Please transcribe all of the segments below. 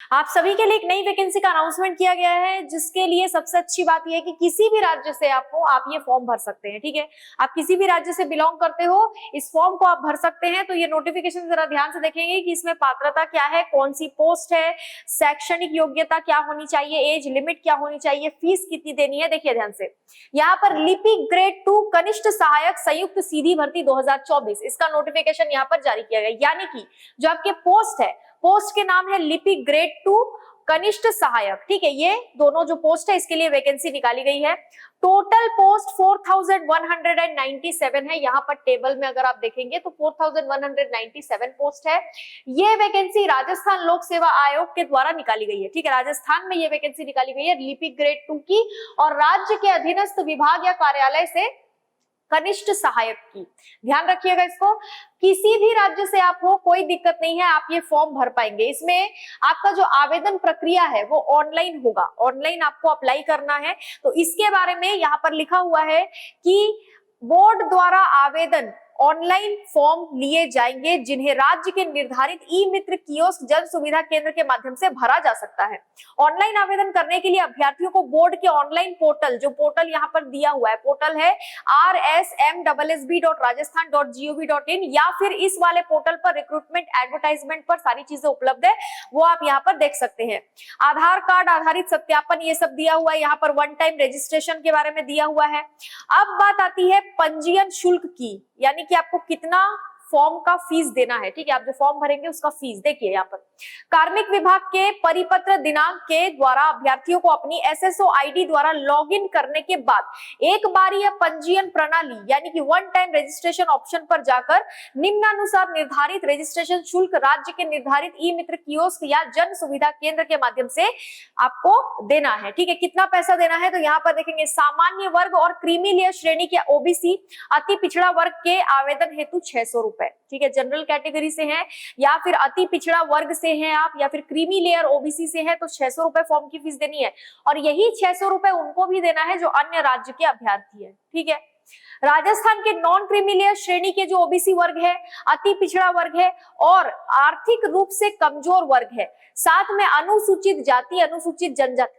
आप सभी के लिए एक नई वैकेंसी का अनाउंसमेंट किया गया है, जिसके लिए सबसे अच्छी बात यह है कि किसी भी राज्य से आप हो, आप ये फॉर्म भर सकते हैं। ठीक है, आप किसी भी राज्य से बिलोंग करते हो, इस फॉर्म को आप भर सकते हैं। तो ये नोटिफिकेशन जरा ध्यान से देखेंगे कि इसमें पात्रता क्या है, कौन सी पोस्ट है, शैक्षणिक योग्यता क्या होनी चाहिए, एज लिमिट क्या होनी चाहिए, फीस कितनी देनी है। देखिए ध्यान से, यहाँ पर लिपिक ग्रेड 2 कनिष्ठ सहायक संयुक्त सीधी भर्ती 2024, इसका नोटिफिकेशन यहाँ पर जारी किया गया। यानी कि जो आपके पोस्ट है, पोस्ट के नाम है लिपिक ग्रेड 2 कनिष्ठ सहायक। ठीक है, ये दोनों जो पोस्ट है इसके लिए वैकेंसी निकाली गई है। टोटल पोस्ट 4197 है। यहाँ पर टेबल में अगर आप देखेंगे तो 4197 पोस्ट है। ये वैकेंसी राजस्थान लोक सेवा आयोग के द्वारा निकाली गई है। ठीक है, राजस्थान में ये वैकेंसी निकाली गई है लिपिक ग्रेड 2 की, और राज्य के अधीनस्थ विभाग या कार्यालय से कनिष्ठ सहायक की। ध्यान रखिएगा इसको, किसी भी राज्य से आप हो कोई दिक्कत नहीं है, आप ये फॉर्म भर पाएंगे। इसमें आपका जो आवेदन प्रक्रिया है वो ऑनलाइन होगा, ऑनलाइन आपको अप्लाई करना है। तो इसके बारे में यहाँ पर लिखा हुआ है कि बोर्ड द्वारा आवेदन ऑनलाइन फॉर्म लिए जाएंगे, जिन्हें राज्य के निर्धारित ई मित्र कियोस्क जन सुविधा केंद्र के माध्यम से भरा जा सकता है। ऑनलाइन आवेदन करने के लिए अभ्यर्थियों को बोर्ड के ऑनलाइन पोर्टल, जो पोर्टल यहाँ पर दिया हुआ है, पोर्टल है rsmssb.rajasthan.gov.in, या फिर इस वाले पोर्टल पर रिक्रूटमेंट एडवर्टाइजमेंट पर सारी चीजें उपलब्ध है, वो आप यहाँ पर देख सकते हैं। आधार कार्ड आधारित सत्यापन ये सब दिया हुआ है, यहाँ पर वन टाइम रजिस्ट्रेशन के बारे में दिया हुआ है। अब बात आती है पंजीयन शुल्क की, यानी कि आपको कितना फॉर्म का फीस देना है। ठीक है, आप जो फॉर्म भरेंगे उसका फीस देखिए यहाँ पर। कार्मिक विभाग के परिपत्र दिनांक के द्वारा अभ्यर्थियों को अपनी एसएसओ आईडी द्वारा लॉगिन करने के बाद एक बारी या पंजीयन प्रणाली यानी कि वन टाइम रजिस्ट्रेशन ऑप्शन पर जाकर निम्नानुसार निर्धारित रजिस्ट्रेशन शुल्क राज्य के निर्धारित ई मित्र कियोस्क या जन सुविधा केंद्र के माध्यम से आपको देना है। ठीक है, कितना पैसा देना है तो यहाँ पर देखेंगे, सामान्य वर्ग और क्रीमी लेयर श्रेणी के ओबीसी अति पिछड़ा वर्ग के आवेदन हेतु 600 रुपए। ठीक है, जनरल कैटेगरी से हैं या फिर अति पिछड़ा वर्ग से हैं आप, या फिर क्रीमी लेयर ओबीसी से हैं, तो 600 रुपए फॉर्म की फीस देनी है। और यही 600 रुपए उनको भी देना है जो अन्य राज्य के अभ्यर्थी है। ठीक है, राजस्थान के नॉन क्रीमी लेयर श्रेणी के जो ओबीसी वर्ग है, अति पिछड़ा वर्ग है और आर्थिक रूप से कमजोर वर्ग है, साथ में अनुसूचित जाति, अनुसूचित जनजाति,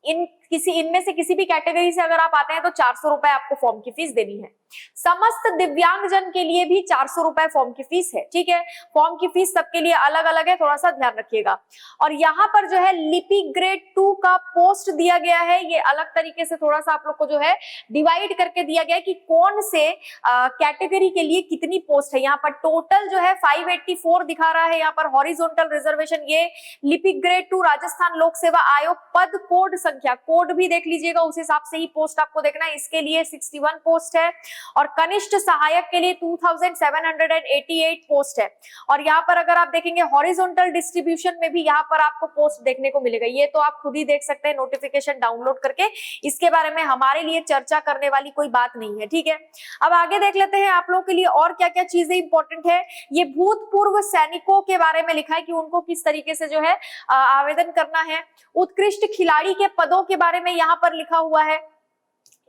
इनमें से किसी भी कैटेगरी से अगर आप आते हैं तो 400 रुपए आपको फॉर्म की फीस देनी है। समस्त दिव्यांग जन के लिए भी 400 रुपए फॉर्म की फीस है। ठीक है, फॉर्म की फीस सबके लिए अलग अलग है, थोड़ा सा ध्यान रखिएगा। और यहाँ पर जो है लिपिक ग्रेड 2 का पोस्ट दिया गया है, ये अलग तरीके से थोड़ा सा आप लोग को जो है डिवाइड करके दिया गया है कि कौन से कैटेगरी के लिए कितनी पोस्ट है। यहाँ पर टोटल जो है 584 दिखा रहा है। यहाँ पर हॉरिजॉन्टल रिजर्वेशन, ये लिपिक ग्रेड 2 राजस्थान लोक सेवा आयोग पद कोड संख्या, कोड भी देख लीजिएगा, उस हिसाब से ही पोस्ट आपको देखना है। इसके लिए 61 पोस्ट है और कनिष्ठ सहायक के लिए 2788 पोस्ट है। और यहाँ पर अगर आप देखेंगे हॉरिजॉन्टल डिस्ट्रीब्यूशन में भी यहाँ पर आपको पोस्ट देखने को मिलेगा। ये तो आप खुद ही देख सकते हैं नोटिफिकेशन डाउनलोड करके, इसके बारे में हमारे लिए चर्चा करने वाली कोई बात नहीं है। ठीक है, अब आगे देख लेते हैं आप लोग के लिए और क्या क्या चीजें इंपॉर्टेंट है। ये भूतपूर्व सैनिकों के बारे में लिखा है कि उनको किस तरीके से जो है आवेदन करना है। उत्कृष्ट खिलाड़ी के पदों के बारे में यहाँ पर लिखा हुआ है।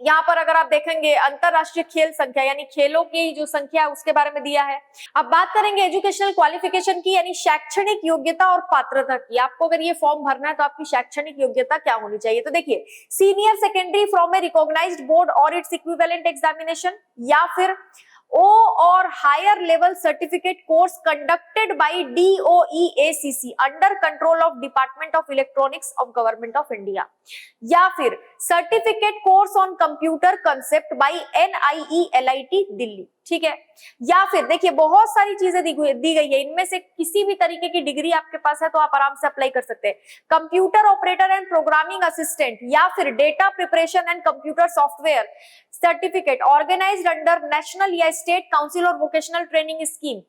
यहाँ पर अगर आप देखेंगे अंतरराष्ट्रीय खेल संख्या यानी खेलों की जो संख्या है उसके बारे में दिया है। अब बात करेंगे एजुकेशनल क्वालिफिकेशन की, यानी शैक्षणिक योग्यता और पात्रता की। आपको अगर ये फॉर्म भरना है तो आपकी शैक्षणिक योग्यता क्या होनी चाहिए, तो देखिए senior secondary from a recognised board और इट्स इक्विवेलेंट एग्जामिनेशन, या फिर O और higher level certificate course conducted by DOEACC under control of department of electronics of government of India, या फिर certificate course on computer concept by NIELIT Delhi. ठीक है, या फिर देखिए बहुत सारी चीजें दी गई है, इनमें से किसी भी तरीके की डिग्री आपके पास है तो आप आराम से अप्लाई कर सकते हैं। Computer operator and programming assistant, या फिर data preparation and computer software certificate organised under national या स्टेट काउंसिल और वोकेशनल ट्रेनिंग स्कीम,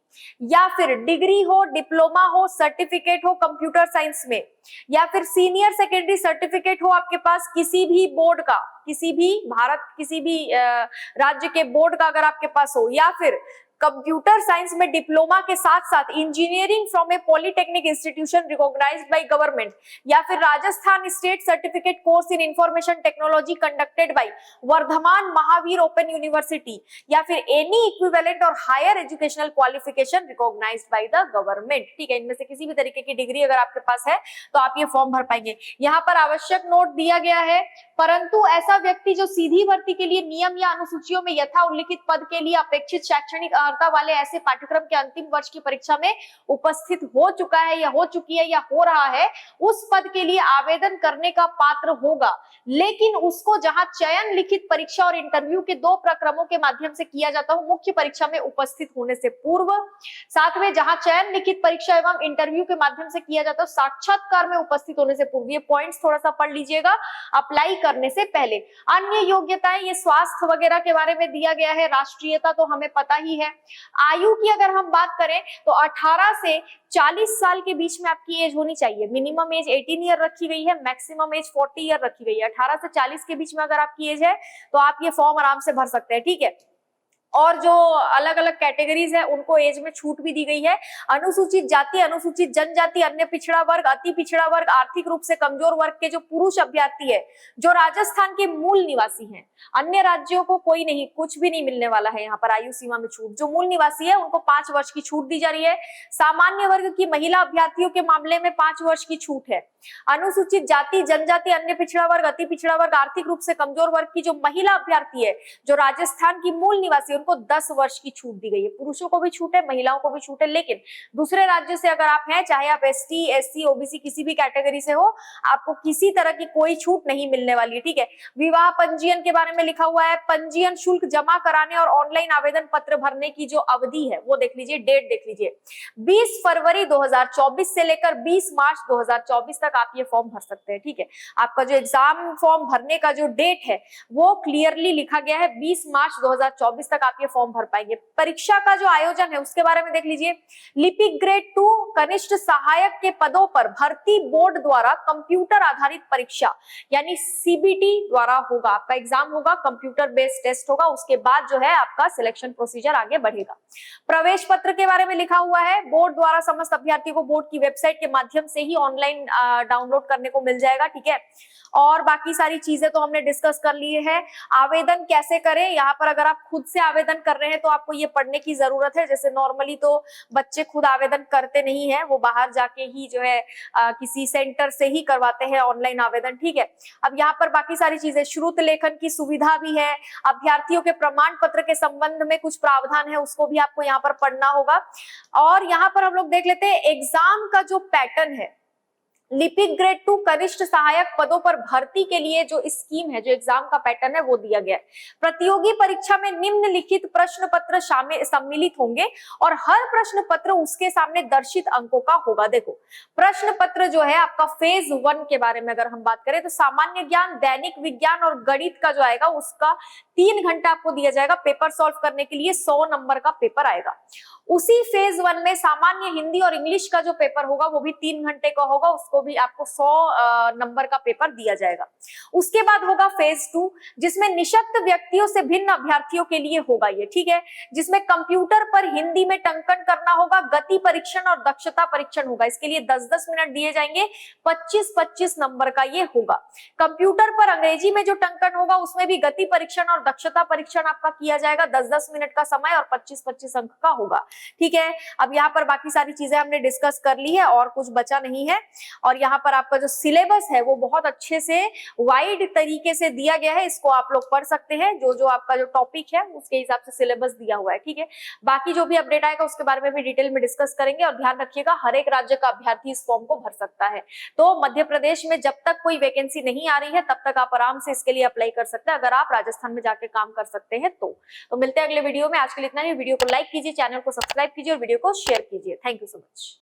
या फिर डिग्री हो, डिप्लोमा हो, सर्टिफिकेट हो कंप्यूटर साइंस में, या फिर सीनियर सेकेंडरी सर्टिफिकेट हो आपके पास किसी भी बोर्ड का, किसी भी भारत किसी भी राज्य के बोर्ड का अगर आपके पास हो, या फिर कंप्यूटर साइंस में डिप्लोमा के साथ साथ engineering from a polytechnic institution recognised by government, या फिर Rajasthan state certificate course in information technology conducted by Vardhman Mahaveer open university, या फिर एनी इक्विवेलेंट और higher educational qualification recognised by the government. ठीक है, इनमें से किसी भी तरीके की डिग्री अगर आपके पास है तो आप ये फॉर्म भर पाएंगे। यहाँ पर आवश्यक नोट दिया गया है, परंतु ऐसा व्यक्ति जो सीधी भर्ती के लिए नियम या अनुसूचियों में यथा उल्लिखित पद के लिए अपेक्षित शैक्षणिक अर्हता वाले ऐसे पाठ्यक्रम के अंतिम वर्ष की परीक्षा में उपस्थित हो चुका है या हो चुकी है या हो रहा है, उस पद के लिए आवेदन करने का पात्र होगा, लेकिन उसको जहां चयन लिखित परीक्षा और इंटरव्यू के 2 प्रक्रमों के माध्यम से किया जाता हो, मुख्य परीक्षा में उपस्थित होने से पूर्व। सातवें, जहां चयन लिखित परीक्षा एवं इंटरव्यू के माध्यम से किया जाता हो, साक्षात्कार में उपस्थित होने से पूर्व। ये पॉइंट्स थोड़ा सा पढ़ लीजिएगा अप्लाई करने से पहले। अन्य योग्यताएं, ये स्वास्थ्य वगैरह के बारे में दिया गया है। राष्ट्रीयता तो हमें पता ही है। आयु की अगर हम बात करें तो 18 से 40 साल के बीच में आपकी एज होनी चाहिए। मिनिमम एज 18 ईयर रखी गई है, मैक्सिमम एज 40 ईयर रखी गई है। 18 से 40 के बीच में अगर आपकी एज है तो आप ये फॉर्म आराम से भर सकते हैं। ठीक है, और जो अलग अलग कैटेगरीज है उनको एज में छूट भी दी गई है। अनुसूचित जाति, अनुसूचित जनजाति, अन्य पिछड़ा वर्ग, अति पिछड़ा वर्ग, आर्थिक रूप से कमजोर वर्ग के जो पुरुष अभ्यर्थी है जो राजस्थान के मूल निवासी हैं, अन्य राज्यों को कोई नहीं, कुछ भी नहीं मिलने वाला है यहाँ पर आयु सीमा में छूट। जो मूल निवासी है उनको 5 वर्ष की छूट दी जा रही है। सामान्य वर्ग की महिला अभ्यर्थियों के मामले में 5 वर्ष की छूट है। अनुसूचित जाति, जनजाति, अन्य पिछड़ा वर्ग, अति पिछड़ा वर्ग, आर्थिक रूप से कमजोर वर्ग की जो महिला अभ्यर्थी है जो राजस्थान की मूल निवासी, उनको 10 वर्ष की छूट दी गई है। पुरुषों को भी छूट है, महिलाओं को भी छूट है, लेकिन दूसरे राज्य से अगर आप हैं, चाहे आप एसटी, एससी, ओबीसी किसी भी कैटेगरी से हो, आपको किसी तरह की कोई छूट नहीं मिलने वाली है। ठीक है, विवाह पंजीयन के बारे में लिखा हुआ है। पंजीयन शुल्क जमा कराने और ऑनलाइन आवेदन पत्र भरने की जो अवधि है वो देख लीजिए, डेट देख लीजिए, 20 फरवरी 2024 से लेकर 20 मार्च 2024 तक आप ये फॉर्म भर सकते हैं। ठीक है, आपका जो एग्जाम फॉर्म भरने का जो डेट है वो क्लियरली लिखा गया है, 20 मार्च 2024 तक आप ये फॉर्म भर पाएंगे। परीक्षा का जो आयोजन है उसके बारे में देख लीजिए। लिपिक ग्रेड 2 कनिष्ठ सहायक के पदों पर भर्ती बोर्ड द्वारा कंप्यूटर आधारित परीक्षा यानी सीबीटी द्वारा होगा। आपका एग्जाम होगा, कंप्यूटर बेस्ड टेस्ट होगा, उसके बाद जो है आपका सिलेक्शन प्रोसीजर आगे बढ़ेगा। प्रवेश पत्र के बारे में लिखा हुआ है, बोर्ड द्वारा समस्त अभ्यर्थियों को बोर्ड की वेबसाइट के माध्यम से ही ऑनलाइन डाउनलोड करने को मिल जाएगा। ठीक है, और बाकी सारी चीजें तो हमने डिस्कस कर ली है। आवेदन कैसे करें, यहाँ पर अगर आप खुद से आवेदन कर रहे हैं तो आपको ये पढ़ने की जरूरत है। जैसे नॉर्मली तो बच्चे खुद आवेदन करते नहीं है, वो बाहर जाके ही जो है किसी सेंटर से ही करवाते हैं ऑनलाइन आवेदन। ठीक है, अब यहाँ पर बाकी सारी चीजें, श्रुत लेखन की सुविधा भी है। अभ्यर्थियों के प्रमाण पत्र के संबंध में कुछ प्रावधान है, उसको भी आपको यहाँ पर पढ़ना होगा। और यहाँ पर हम लोग देख लेते हैं एग्जाम का जो पैटर्न है। लिपिक ग्रेड 2 कनिष्ठ सहायक पदों पर भर्ती के लिए जो स्कीम है, जो एग्जाम का पैटर्न है वो दिया गया है। प्रतियोगी परीक्षा में निम्नलिखित प्रश्न पत्र सम्मिलित होंगे और हर प्रश्न पत्र उसके सामने दर्शित अंकों का होगा। देखो, प्रश्न पत्र जो है आपका फेज 1 के बारे में अगर हम बात करें तो सामान्य ज्ञान, दैनिक विज्ञान और गणित का जो आएगा उसका 3 घंटा आपको दिया जाएगा पेपर सॉल्व करने के लिए। 100 नंबर का पेपर आएगा। उसी फेज 1 में सामान्य हिंदी और इंग्लिश का जो पेपर होगा वो भी 3 घंटे का होगा, उसको भी आपको 100 नंबर का पेपर दिया जाएगा। उसके बाद होगा फेज 2 जिसमें निशक्त व्यक्तियों से भिन्न अभ्यर्थियों के लिए होगा ये। ठीक है, जिसमें कंप्यूटर पर हिंदी में टंकन करना होगा, गति परीक्षण और दक्षता परीक्षण होगा। इसके लिए 10-10 मिनट दिए जाएंगे, 25-25 नंबर का ये होगा। कंप्यूटर पर अंग्रेजी में जो टंकन होगा उसमें भी गति परीक्षण और दक्षता परीक्षण आपका किया जाएगा, 10-10 मिनट का समय और 25-25 अंक का होगा। ठीक है, अब यहाँ पर बाकी सारी चीजें हमने डिस्कस कर ली है और कुछ बचा नहीं है। और यहाँ पर आपका जो सिलेबस है वो बहुत अच्छे से वाइड तरीके से दिया गया है, इसको आप लोग पढ़ सकते हैं। जो जो आपका जो टॉपिक है उसके हिसाब से सिलेबस दिया हुआ है। ठीक है, बाकी जो भी अपडेट आएगा उसके बारे में भी डिटेल में डिस्कस करेंगे। और ध्यान रखिएगा, हर एक राज्य का अभ्यर्थी इस फॉर्म को भर सकता है। तो मध्य प्रदेश में जब तक कोई वैकेंसी नहीं आ रही है तब तक आप आराम से इसके लिए अप्लाई कर सकते हैं, अगर आप राजस्थान में जाके काम कर सकते हैं तो मिलते हैं अगले वीडियो में। आज के लिए इतना ही। वीडियो को लाइक कीजिए, चैनल को सब्सक्राइब कीजिए और वीडियो को शेयर कीजिए। Thank you so much.